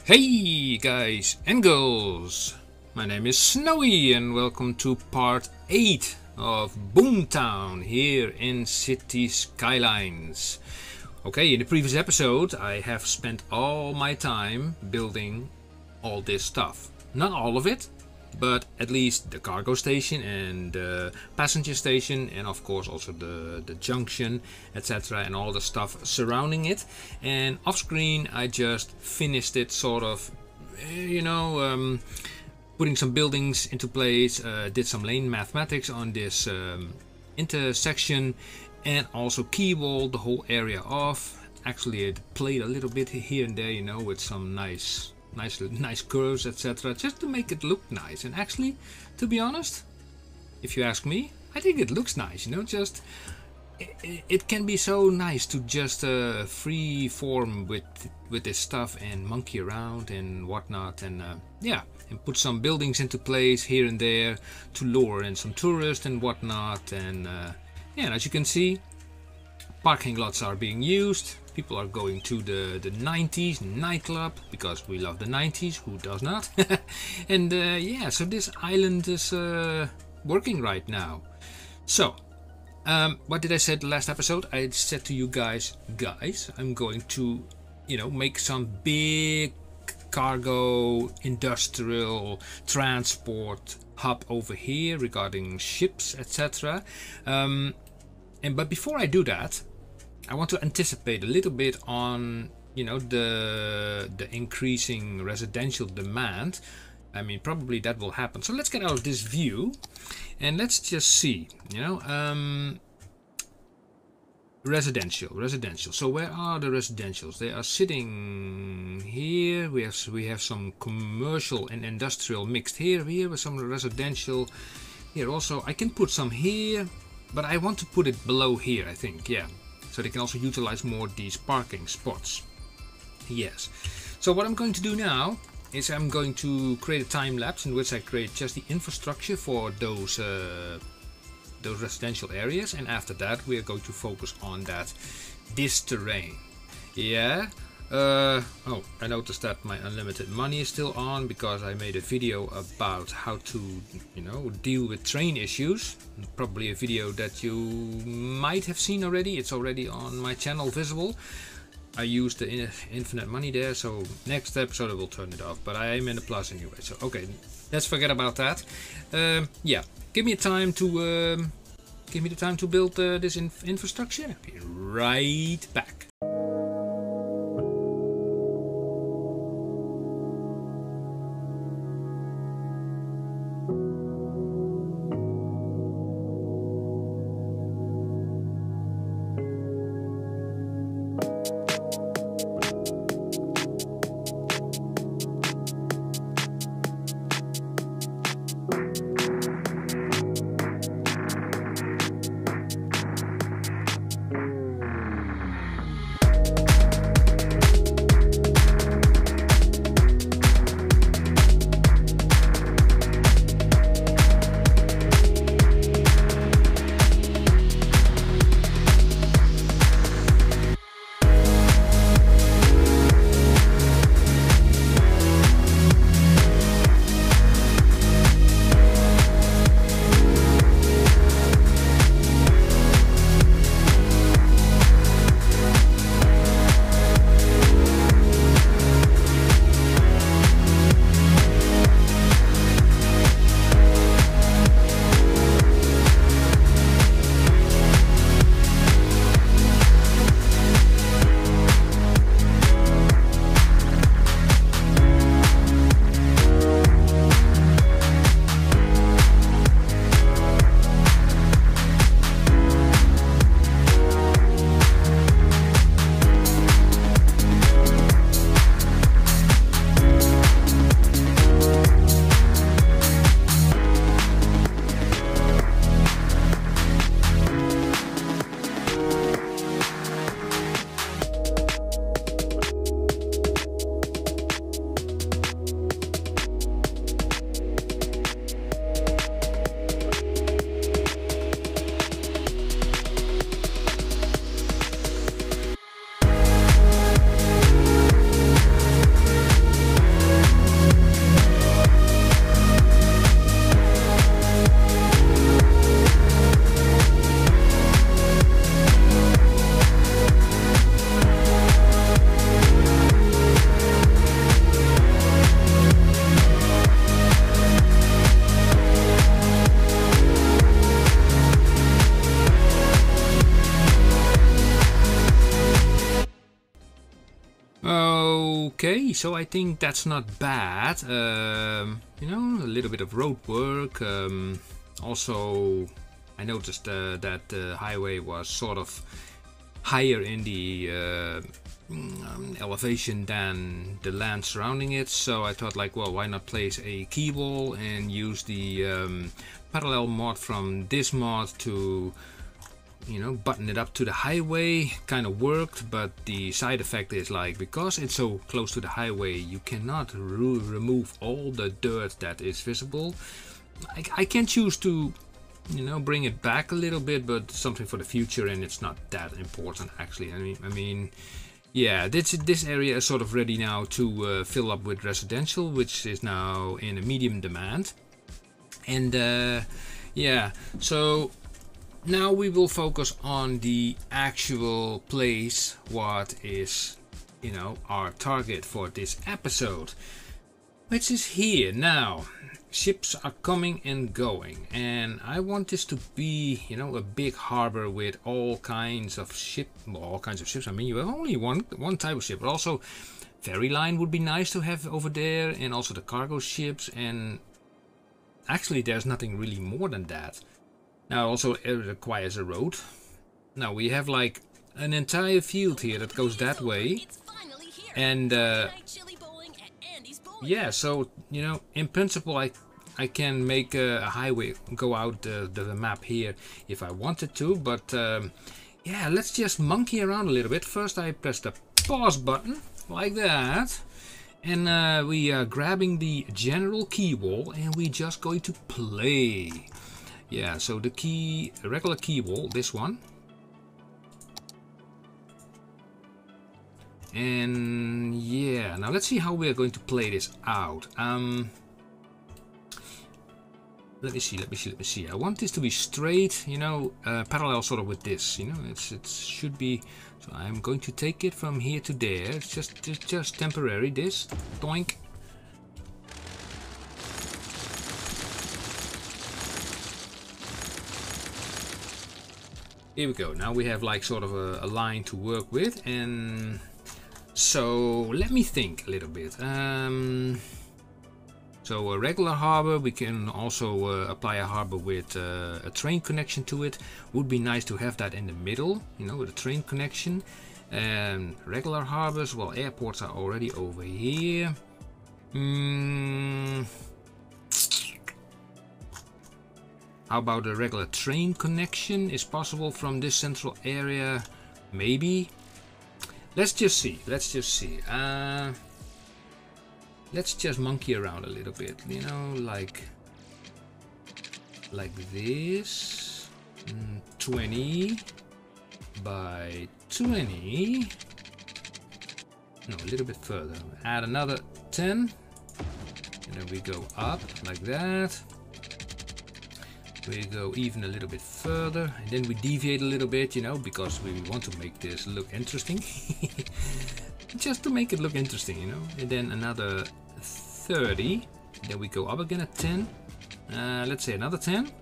Hey guys and girls, my name is Snowy and welcome to part 8 of Boomtown here in City Skylines. Okay, in the previous episode I have spent all my time building all this stuff. Not all of it, but at least the cargo station and the passenger station, and of course also the junction, etc., and all the stuff surrounding it. And off screen I just finished it, sort of, putting some buildings into place, did some lane mathematics on this intersection, and also keywalled the whole area off. Actually it played a little bit here and there, with some nice curves, etc., just to make it look nice. And actually, to be honest, if you ask me, I think it looks nice. Just it can be so nice to just free form with this stuff and monkey around and whatnot, and and put some buildings into place here and there to lure in some tourists and whatnot. And and as you can see, parking lots are being used. People are going to the 90s nightclub because we love the 90s, who does not? And so this island is working right now. So what did I say the last episode? I said to you guys, I'm going to make some big cargo industrial transport hub over here regarding ships, etc. But before I do that, I want to anticipate a little bit on the increasing residential demand. I mean, probably that will happen. So let's get out of this view and let's just see, residential. So where are the residentials? They are sitting here. We have some commercial and industrial mixed here with some residential here. Also, I can put some here, but I want to put it below here, I think. Yeah. So they can also utilize more these parking spots. Yes. So what I'm going to do now is I'm going to create a time lapse in which I create just the infrastructure for those residential areas, and after that we are going to focus on this terrain. Yeah. Oh, I noticed that my unlimited money is still on because I made a video about how to, deal with train issues. Probably a video that you might have seen already. It's already on my channel visible. I used the infinite money there, so next episode I will turn it off, but I am in the plus anyway. So okay, let's forget about that. Give me time to build this infrastructure. I'll be right back. Okay, so I think that's not bad. You know, a little bit of road work. Also, I noticed that the highway was sort of higher in the elevation than the land surrounding it, so I thought like, well, why not place a key wall and use the parallel mod from this mod to, you know, button it up to the highway. Kind of worked, but the side effect is like, because it's so close to the highway, you cannot remove all the dirt that is visible. I can choose to, you know, bring it back a little bit, but something for the future, and it's not that important actually. I mean, yeah, this area is sort of ready now to fill up with residential, which is now in a medium demand. And yeah, so now we will focus on the actual place, what is, you know, our target for this episode, which is here now. Ships are coming and going, and I want this to be, you know, a big harbor with all kinds of ships. I mean, you have only one type of ship, but also ferry line would be nice to have over there, and also the cargo ships. And actually, there's nothing really more than that. Now, also it requires a road. Now we have like an entire field here that goes that way, and yeah, so, you know, in principle I can make a highway go out the map here if I wanted to, but yeah, let's just monkey around a little bit. First I press the pause button like that, and we are grabbing the general key wall, and we just going to play. Yeah, so the regular key wall, this one. And yeah, now let's see how we are going to play this out. Let me see. I want this to be straight, you know, parallel sort of with this, you know, it should be. So I'm going to take it from here to there. It's just temporary, this. Doink. Here we go. Now we have like sort of a line to work with, and so let me think a little bit. So a regular harbor, we can also apply a harbor with a train connection to it. Would be nice to have that in the middle, you know, with a train connection. Regular harbors, well, airports are already over here. How about a regular train connection? Is possible from this central area? Maybe. Let's just see. Let's just monkey around a little bit, you know, like this. 20 by 20. No, a little bit further. Add another 10, and then we go up like that. We go even a little bit further, and then we deviate a little bit, you know, because we want to make this look interesting. Just to make it look interesting, you know. And then another 30. Then we go up again at 10. Let's say another 10.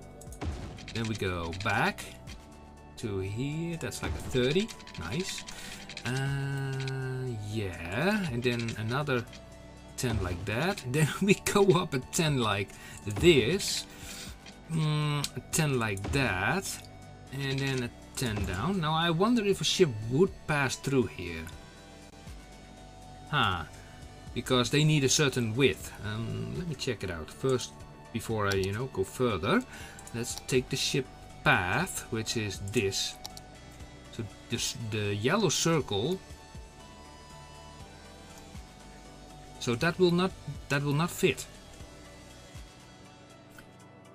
Then we go back to here. That's like a 30. Nice. Yeah. And then another 10 like that. Then we go up at 10 like this. 10 like that, and then a 10 down. Now I wonder if a ship would pass through here. Because they need a certain width. Let me check it out first before I, you know, go further. Let's take the ship path, which is this. So this, the yellow circle. So that will not fit.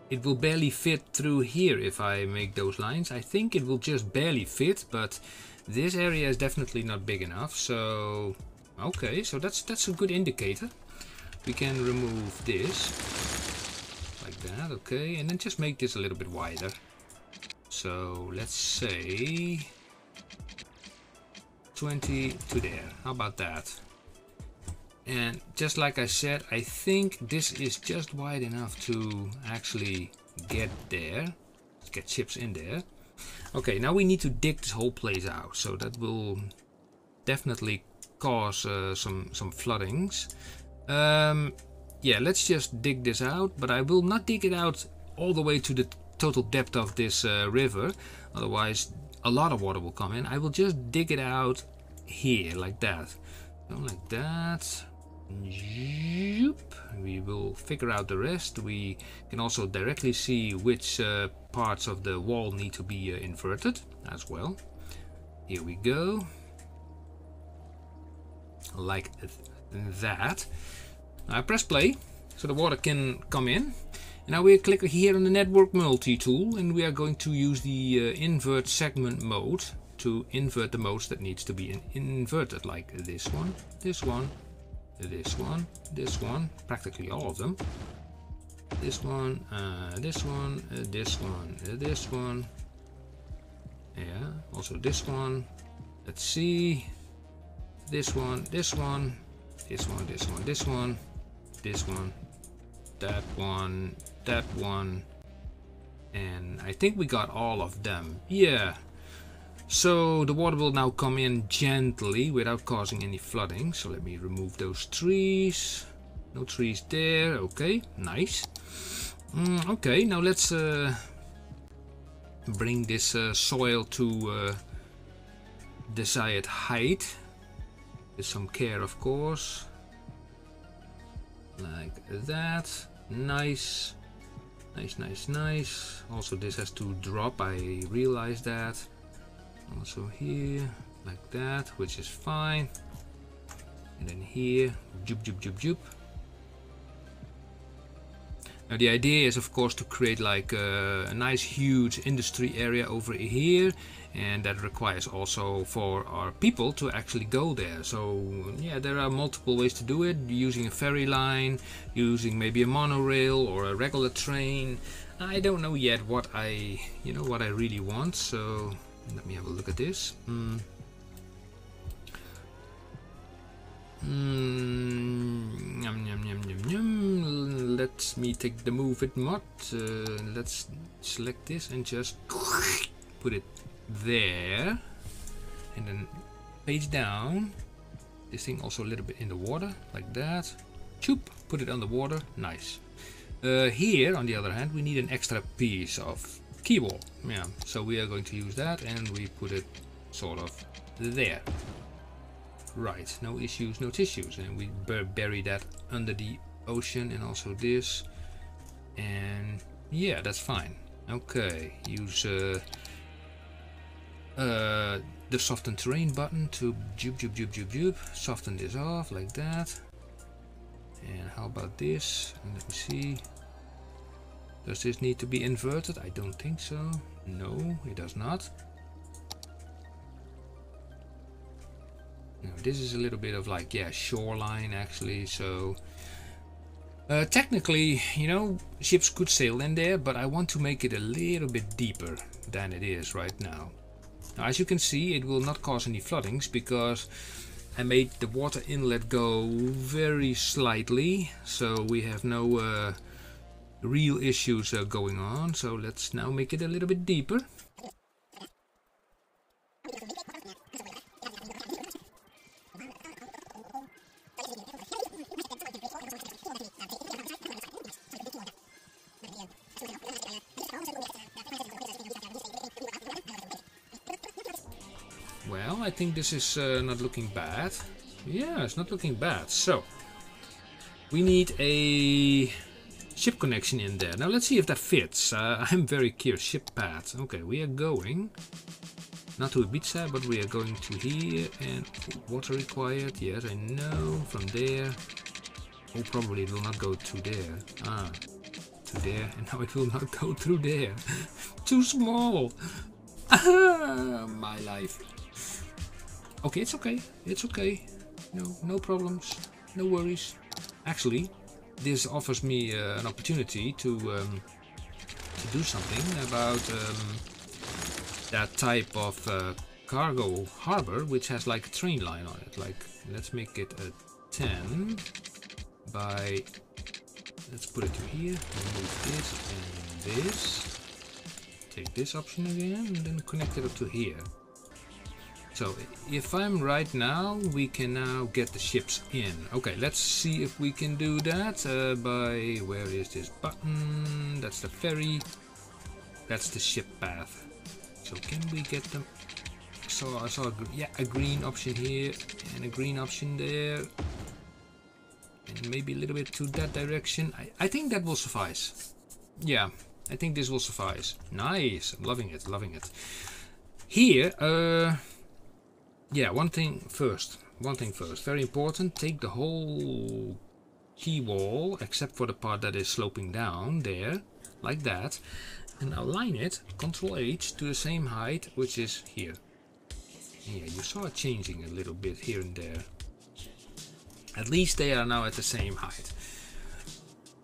It will barely fit through here if I make those lines. I think it will just barely fit, but this area is definitely not big enough. So, okay, so that's a good indicator. We can remove this like that, okay, and then just make this a little bit wider. So let's say 20 to there. How about that? And just like I said, I think this is just wide enough to actually get there. Let's get ships in there. Okay, now we need to dig this whole place out. So that will definitely cause some floodings. Yeah, let's just dig this out, but I will not dig it out all the way to the total depth of this river, otherwise a lot of water will come in. I will just dig it out here like that. So like that. We will figure out the rest. We can also directly see which parts of the wall need to be inverted as well. Here we go, like that. I press play so the water can come in. And now we click here on the Network MultiTool, and we are going to use the invert segment mode to invert the modes that needs to be inverted, like this one, this one, this one, this one, practically all of them. This one, this one, this one, this one. Yeah, also this one. Let's see. This one, this one, this one, this one, this one, this one, that one, that one, and I think we got all of them. Yeah. So the water will now come in gently without causing any flooding. So let me remove those trees. No trees there. Okay, nice. Okay, now let's bring this soil to desired height with some care, of course, like that. Nice, nice, nice, nice. Also this has to drop, I realize that. Also here like that, which is fine, and then here joop joop joop joop. Now the idea is of course to create like a nice huge industry area over here, and that requires also for our people to actually go there. So yeah, there are multiple ways to do it, using a ferry line, using maybe a monorail or a regular train. I don't know yet what I really want, so let me have a look at this. Yum, yum, yum, yum, yum. Let me take the move it mod. Let's select this and just put it there, and then page down this thing also a little bit in the water like that. Choop, put it on the water. Nice. Here on the other hand we need an extra piece of key wall. Yeah, so we are going to use that, and we put it sort of there. Right, no issues, no tissues, and we bury that under the ocean, and also this, and yeah, that's fine. Okay, use the soften terrain button to joop joop joop joop joop, soften this off like that. And how about this? Let me see. Does this need to be inverted? I don't think so. No, it does not. Now this is a little bit of like, yeah, shoreline actually, so technically, you know, ships could sail in there, but I want to make it a little bit deeper than it is right now. Now as you can see, it will not cause any floodings because I made the water inlet go very slightly, so we have no real issues going on. So let's now make it a little bit deeper. Well, I think this is not looking bad. Yeah, it's not looking bad. So we need a ship connection in there. Now let's see if that fits. I'm very curious. Ship path. Okay, we are going not to Ibiza, but we are going to here, and water required. Yes, I know. From there. Oh, probably it will not go to there. Ah, to there, and now it will not go through there. Too small. Ah, my life. Okay, it's okay. It's okay. No problems. No worries. Actually, this offers me an opportunity to do something about that type of cargo harbor, which has like a train line on it. Like, let's make it a 10 by. Let's put it to here. Remove this and this. Take this option again, and then connect it up to here. So if I'm right now, we can now get the ships in. Okay, let's see if we can do that by, where is this button? That's the ferry. That's the ship path. So can we get them? So I saw a green option here and a green option there. And maybe a little bit to that direction. I think that will suffice. Yeah, I think this will suffice. Nice, I'm loving it, loving it. Here, yeah, one thing first, very important, take the whole key wall, except for the part that is sloping down there, like that, and align it, Ctrl H, to the same height, which is here. Yeah, you saw it changing a little bit here and there. At least they are now at the same height.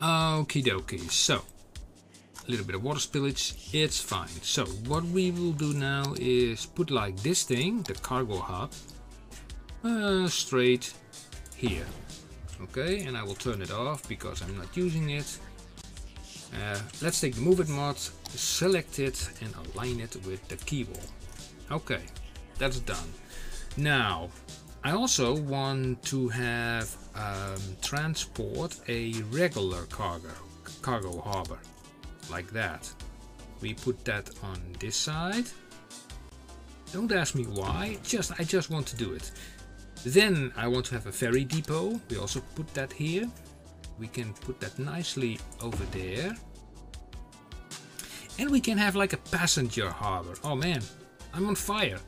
Okie dokie, so a little bit of water spillage, it's fine. So what we will do now is put like this thing, the cargo hub, straight here. Okay, and I will turn it off because I'm not using it. Let's take the Move It mod, select it and align it with the key wall. Okay, that's done. Now I also want to have transport a regular cargo harbor, like that. We put that on this side. Don't ask me why, I just want to do it. Then I want to have a ferry depot. We also put that here. We can put that nicely over there. And we can have like a passenger harbor. Oh man, I'm on fire.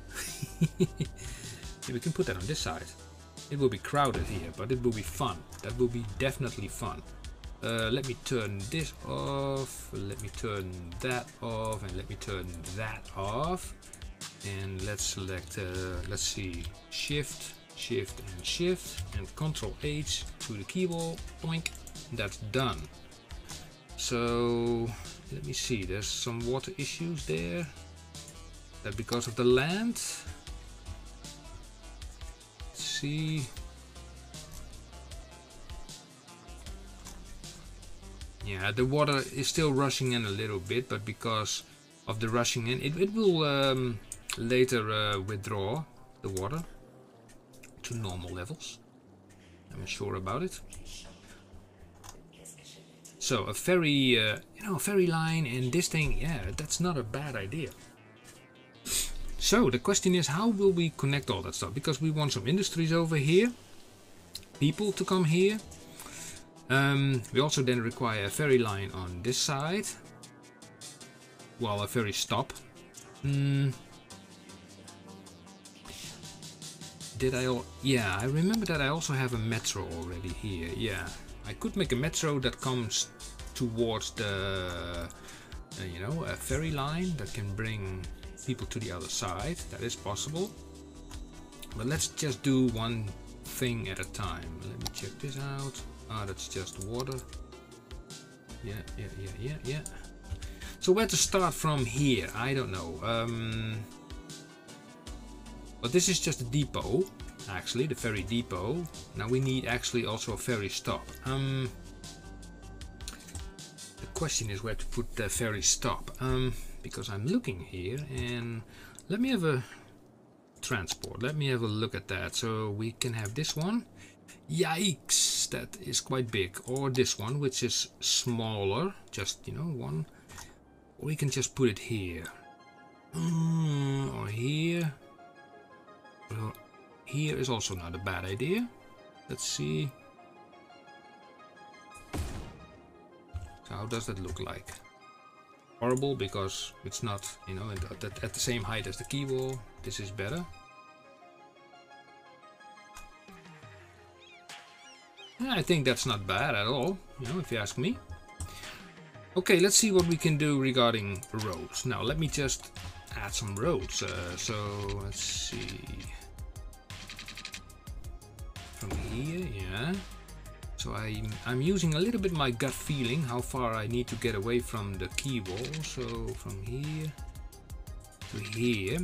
We can put that on this side. It will be crowded here, but it will be fun. That will be definitely fun. Let me turn this off, let me turn that off, and let me turn that off. And let's select, let's see, Shift, Shift, and Shift, and Ctrl H to the key wall, boink, that's done. So, let me see, there's some water issues there. That because of the land? See. Yeah, the water is still rushing in a little bit, but because of the rushing in, it will later withdraw the water to normal levels. I'm sure about it. So a ferry, you know, ferry line and this thing, yeah, that's not a bad idea. So the question is, how will we connect all that stuff? Because we want some industries over here, people to come here. We also then require a ferry line on this side. Well, a ferry stop. Yeah, I remember that I also have a metro already here. Yeah, I could make a metro that comes towards the, you know, a ferry line that can bring people to the other side. That is possible, but let's just do one thing at a time. Let me check this out. Ah, that's just water. Yeah. So where to start from here? I don't know. But this is just a depot, actually, the ferry depot. Now we need actually also a ferry stop. The question is where to put the ferry stop. Because I'm looking here, and let me have a transport. Let me have a look at that. So we can have this one. Yikes, that is quite big. Or this one, which is smaller, just, you know, one. Or we can just put it here. Or here. Well, here is also not a bad idea. Let's see. So how does that look like? Horrible, because it's not, you know, at the same height as the key wall. This is better. Yeah, I think that's not bad at all, you know, if you ask me. Okay, let's see what we can do regarding roads. Now let me just add some roads. So let's see. From here, yeah. So I'm using a little bit my gut feeling how far I need to get away from the key wall. So from here to here.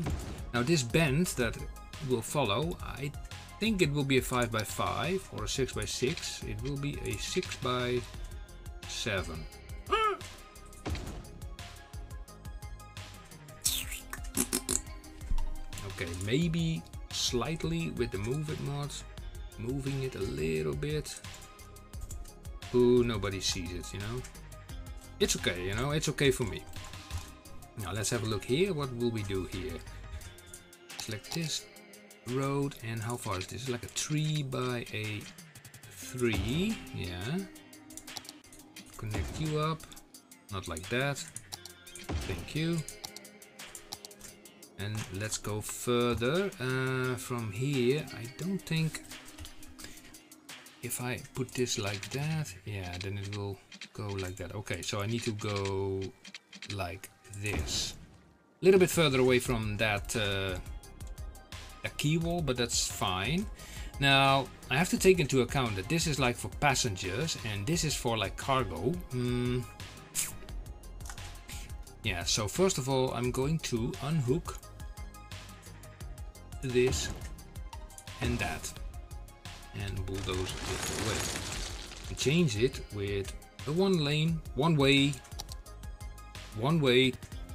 Now this bend that will follow, I think it will be a 5x5 or a 6x6. It will be a 6x7. Okay, maybe slightly with the move it mod, moving it a little bit. Ooh, nobody sees it, you know. It's okay, you know, it's okay for me. Now let's have a look here. What will we do here? Select this road, and how far is this? Like a 3 by a 3. Yeah. Connect you up. Not like that. Thank you. And let's go further. From here, I don't think if I put this like that, yeah, then it will go like that. Okay, so I need to go like this. A little bit further away from that a key wall, but that's fine. Now I have to take into account that this is like for passengers and this is for like cargo. Yeah, so first of all I'm going to unhook this and that and bulldoze it away and change it with a one way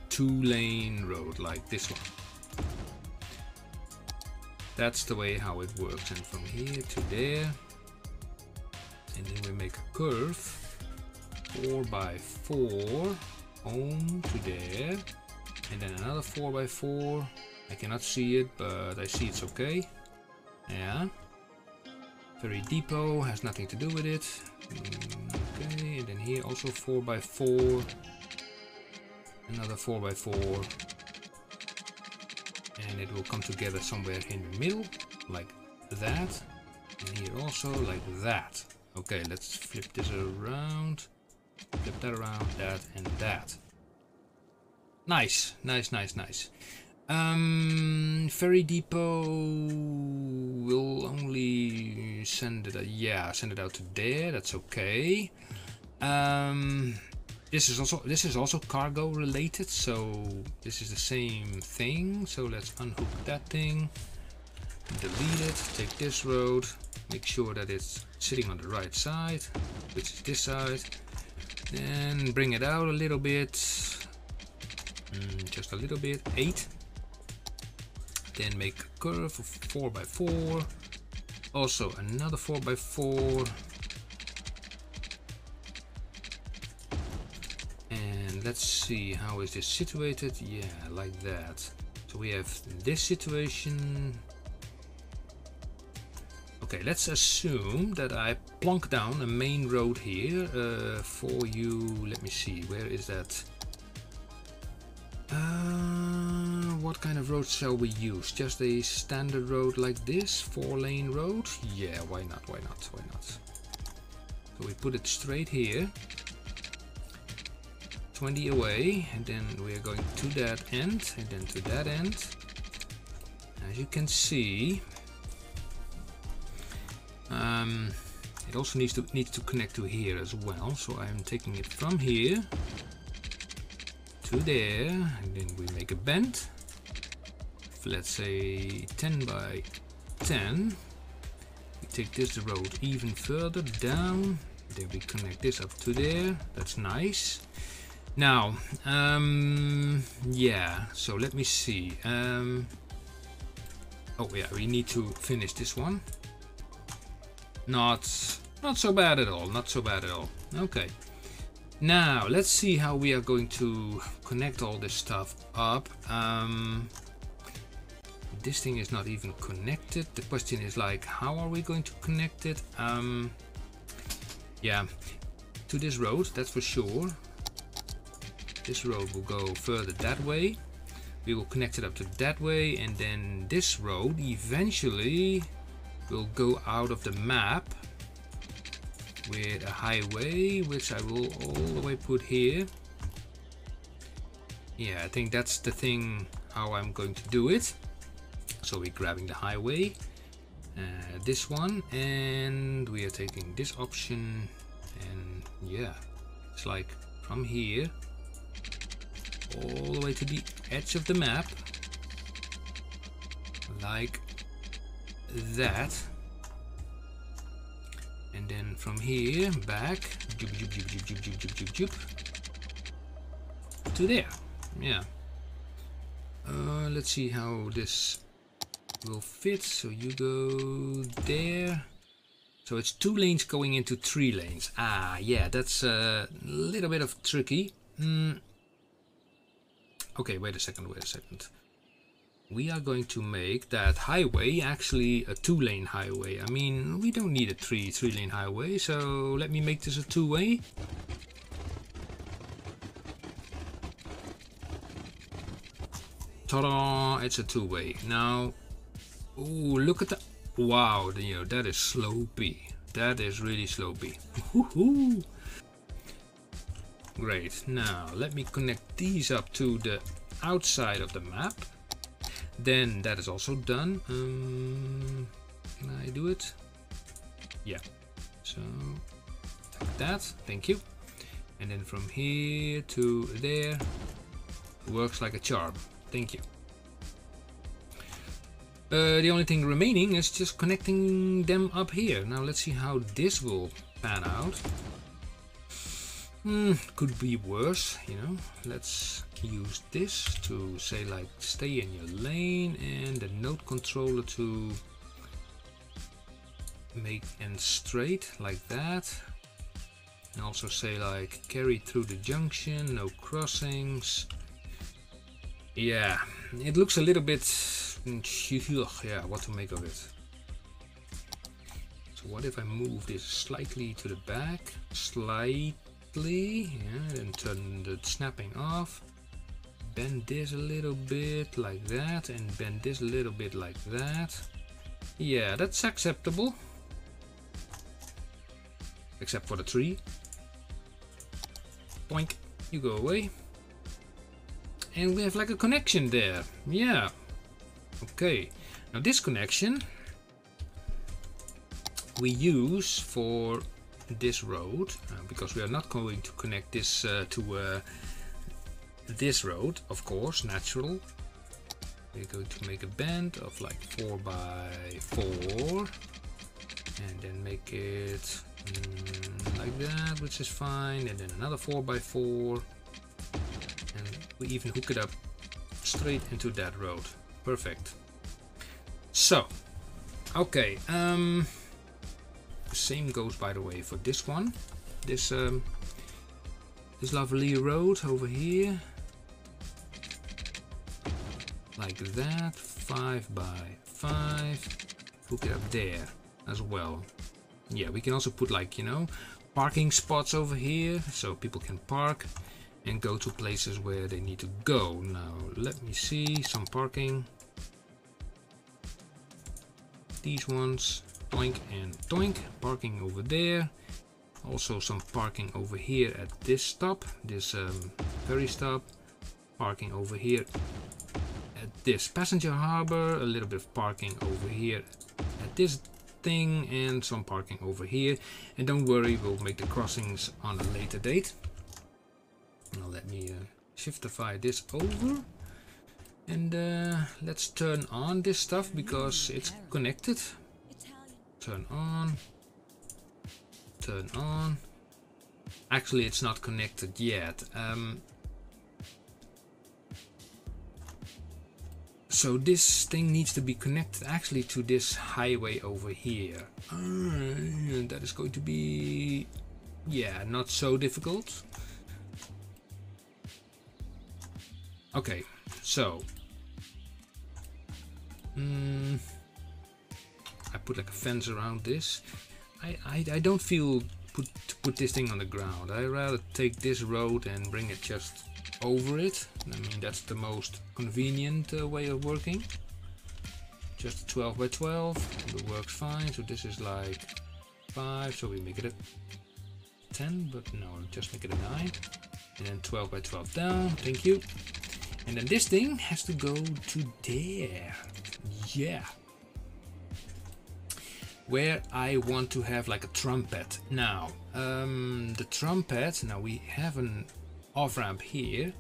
2-lane road like this one. That's the way how it works, and from here to there, and then we make a curve 4 by 4 home to there, and then another 4 by 4. I cannot see it, but I see it's okay. Yeah. Ferry depot has nothing to do with it. Okay, and then here also 4 by 4. Another 4 by 4. And it will come together somewhere in the middle, like that. And here also, like that. Okay, let's flip this around. Flip that around, that and that. Nice, nice, nice, nice. Ferry depot will only send it, send it out to there. That's okay. This is also cargo related, so this is the same thing. So let's unhook that thing, delete it, take this road, make sure that it's sitting on the right side, which is this side, then bring it out a little bit, just a little bit, 8. Then make a curve of 4 by 4, also another 4 by 4. Let's see, how is this situated? Yeah, like that. So we have this situation. Okay, let's assume that I plonk down a main road here for you. Let me see, where is that? What kind of road shall we use? Just a standard road like this, 4-lane road? Yeah, why not, why not, why not? So we put it straight here. 20 away, and then we are going to that end, and then to that end. As you can see, it also needs to connect to here as well. So I'm taking it from here to there, and then we make a bend. Let's say 10 by 10. We take this road even further down. Then we connect this up to there. That's nice. Now, yeah, so let me see. Oh yeah, we need to finish this one. Not so bad at all, not so bad at all. Okay. Now, let's see how we are going to connect all this stuff up. This thing is not even connected. The question is like, how are we going to connect it? Yeah, to this road, that's for sure. This road will go further that way. We will connect it up to that way, and then this road eventually will go out of the map with a highway, which I will all the way put here. Yeah, I think that's the thing how I'm going to do it. So we're grabbing the highway, this one, and we are taking this option, and yeah, it's like from here all the way to the edge of the map, like that, and then from here back to there. Yeah. Let's see how this will fit. So you go there. So it's 2 lanes going into 3 lanes. Ah, yeah, that's a little bit of tricky. Okay, wait a second. We are going to make that highway actually a 2-lane highway. I mean, we don't need a 3-lane highway, so let me make this a 2-way. Ta-da! It's a 2-way. Now, ooh, look at that. Wow, you know, that is slopey. That is really slopey. Woohoo! Great. Now, let me connect these up to the outside of the map. Then that is also done. Can I do it? Yeah. So, like that. Thank you. And then from here to there. Works like a charm. Thank you. The only thing remaining is just connecting them up here. Now let's see how this will pan out. Could be worse, you know. Let's use this to say like stay in your lane, and the node controller to make ends straight like that. And also say like carry through the junction, no crossings. Yeah, it looks a little bit, yeah, what to make of it. So what if I move this slightly to the back, slightly, yeah, and turn the snapping off, bend this a little bit like that, and bend this a little bit like that. Yeah, that's acceptable. Except for the tree. Boink, you go away. And we have like a connection there. Yeah. Okay. Now this connection we use for this road because we are not going to connect this to this road, of course, natural. We're going to make a bend of like 4x4 and then make it like that, which is fine, and then another 4x4. And we even hook it up straight into that road. Perfect. So, okay. The same goes, by the way, for this one. This this lovely road over here, like that. 5x5. Hook it up there as well. Yeah, we can also put like, you know, parking spots over here, so people can park and go to places where they need to go. Now let me see some parking. These ones, doink and doink, parking over there. Also some parking over here at this stop, this ferry stop. Parking over here at this passenger harbor. A little bit of parking over here at this thing, and some parking over here. And don't worry, we'll make the crossings on a later date. Now let me shiftify this over, and let's turn on this stuff because it's connected. Turn on. Turn on. Actually, it's not connected yet. So this thing needs to be connected actually to this highway over here. That is going to be, yeah, not so difficult. Okay, so I put like a fence around this. I don't feel to put this thing on the ground. I rather take this road and bring it just over it. I mean, that's the most convenient way of working. Just 12x12, it works fine. So this is like 5, so we make it a 10, but no, just make it a 9. And then 12x12 down, thank you. And then this thing has to go to there. Yeah. Where I want to have like a trumpet. Now, the trumpet, now we have an off-ramp here.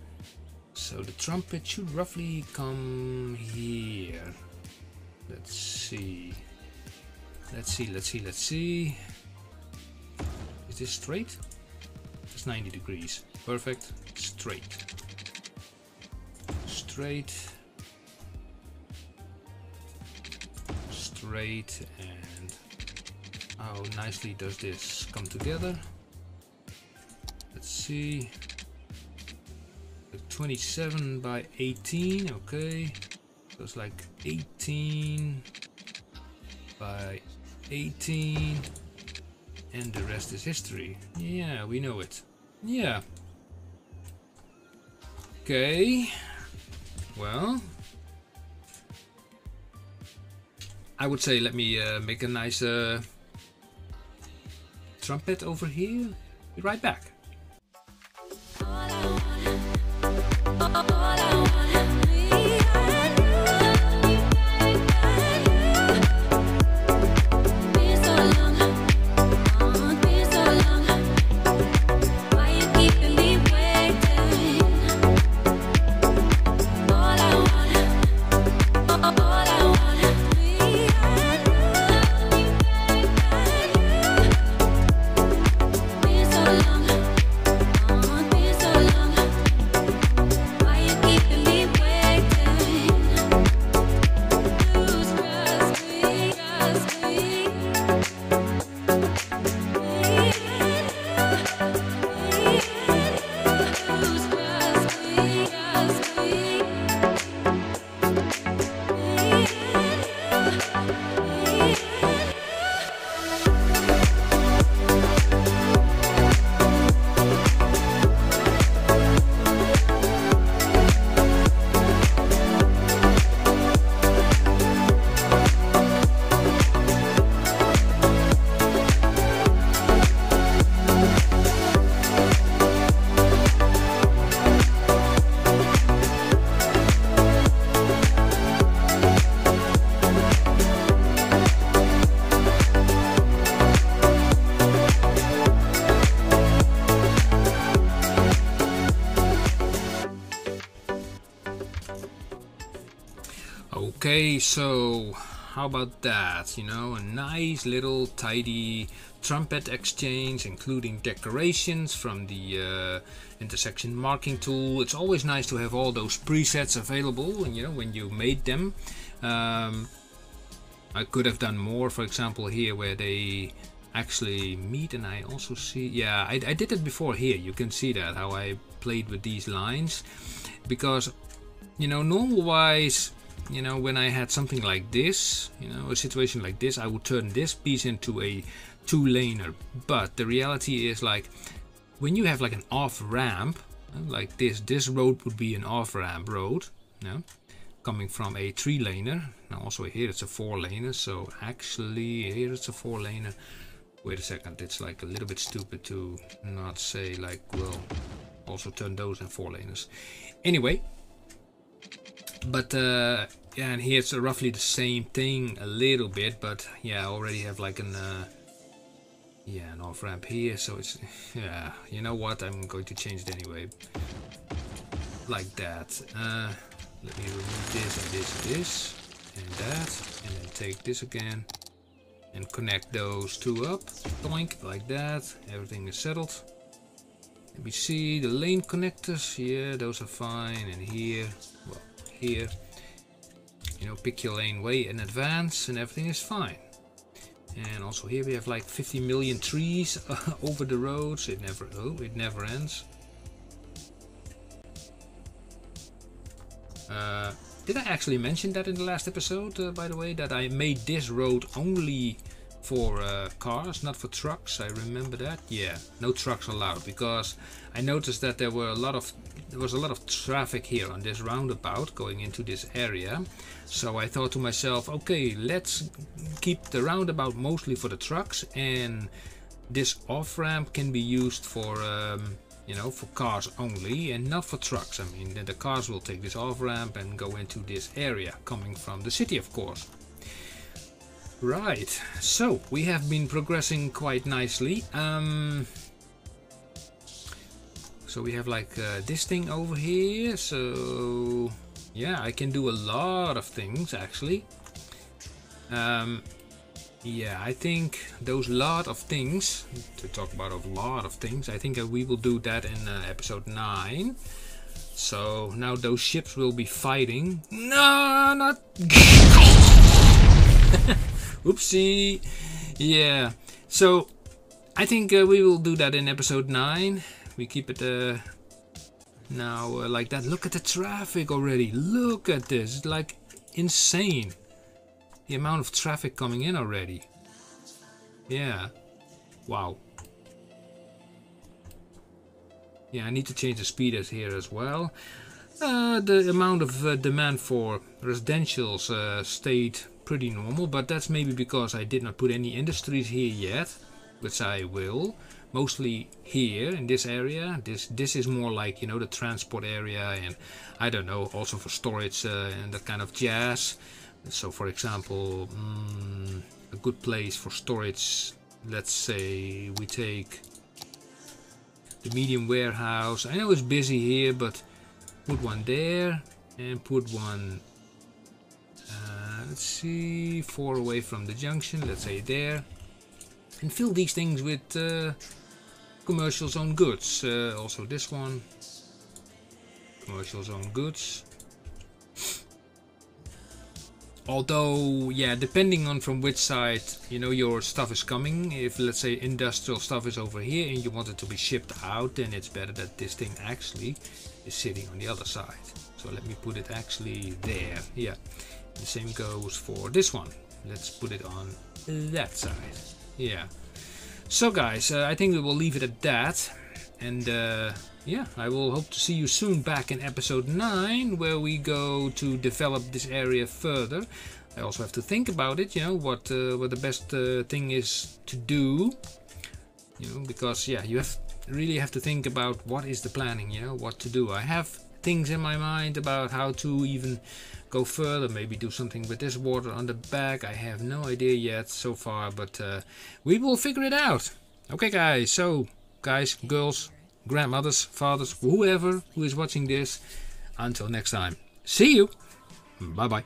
So the trumpet should roughly come here. Let's see. Let's see. Is this straight? It's 90 degrees. Perfect. Straight. rate, and how nicely does this come together? Let's see. 27 by 18, okay. So it's like 18 by 18, and the rest is history. Yeah, we know it. Yeah. Okay. Well, I would say let me make a nice trumpet over here. Be right back. Okay, so how about that? You know, a nice little tidy trumpet exchange, including decorations from the intersection marking tool. It's always nice to have all those presets available, and you know, when you made them. I could have done more, for example, here where they actually meet, and I also see, yeah, I did it before here. You can see that, how I played with these lines, because, you know, normal wise, you know, when I had something like this, you know, a situation like this, I would turn this piece into a two-laner. But the reality is, like, when you have like an off-ramp, like this road would be an off-ramp road, you know, coming from a three-laner. Now also here it's a four-laner, so actually here it's a four-laner. Wait a second, it's like a little bit stupid to not say like, well, also turn those in four-laners. Anyway. But yeah, and here it's roughly the same thing a little bit, but yeah, I already have like an yeah, an off ramp here, so it's, yeah, you know what, I'm going to change it anyway, like that. Let me remove this and this and this and that, and then take this again and connect those two up, doink, like that. Everything is settled. Let me see the lane connectors. Yeah, those are fine. And here, well, here, you know, pick your lane way in advance and everything is fine. And also here we have like 50 million trees over the roads. It never ends. Did I actually mention that in the last episode, by the way, that I made this road only for cars, not for trucks? I remember that. Yeah, no trucks allowed, because I noticed that there was a lot of traffic here on this roundabout going into this area. So I thought to myself, okay, let's keep the roundabout mostly for the trucks, and this off-ramp can be used for you know, for cars only and not for trucks. I mean, the cars will take this off-ramp and go into this area coming from the city, of course. Right, so we have been progressing quite nicely. So we have like this thing over here. So yeah, I can do a lot of things actually. Yeah, I think those lot of things, to talk about a lot of things, I think we will do that in episode 9. So now those ships will be fighting. No, not... Oopsie. Yeah. So I think we will do that in episode 9. We keep it now like that. Look at the traffic already. Look at this. It's like insane. The amount of traffic coming in already. Yeah. Wow. Yeah, I need to change the speeders here as well. The amount of demand for residentials stayed pretty normal, but that's maybe because I did not put any industries here yet, which I will. Mostly here in this area. This is more like, you know, the transport area, and I don't know, also for storage and that kind of jazz. So for example, a good place for storage, let's say we take the medium warehouse. I know it's busy here, but put one there and put one, let's see, 4 away from the junction, let's say there. And fill these things with commercial zone goods. Also this one, commercial zone goods. Although, yeah, depending on from which side, you know, your stuff is coming. If, let's say, industrial stuff is over here and you want it to be shipped out, then it's better that this thing actually is sitting on the other side. So let me put it actually there. Yeah, the same goes for this one. Let's put it on that side. Yeah. So guys, I think we will leave it at that. And yeah, I will hope to see you soon back in episode 9, where we go to develop this area further. I also have to think about it, you know, what the best thing is to do, you know, because yeah, you really have to think about what is the planning, you know, what to do. I have things in my mind about how to even go further, maybe do something with this water on the back. I have no idea yet so far, but we will figure it out. Okay guys, so guys, girls, grandmothers, fathers, whoever who is watching this, until next time, see you, bye bye.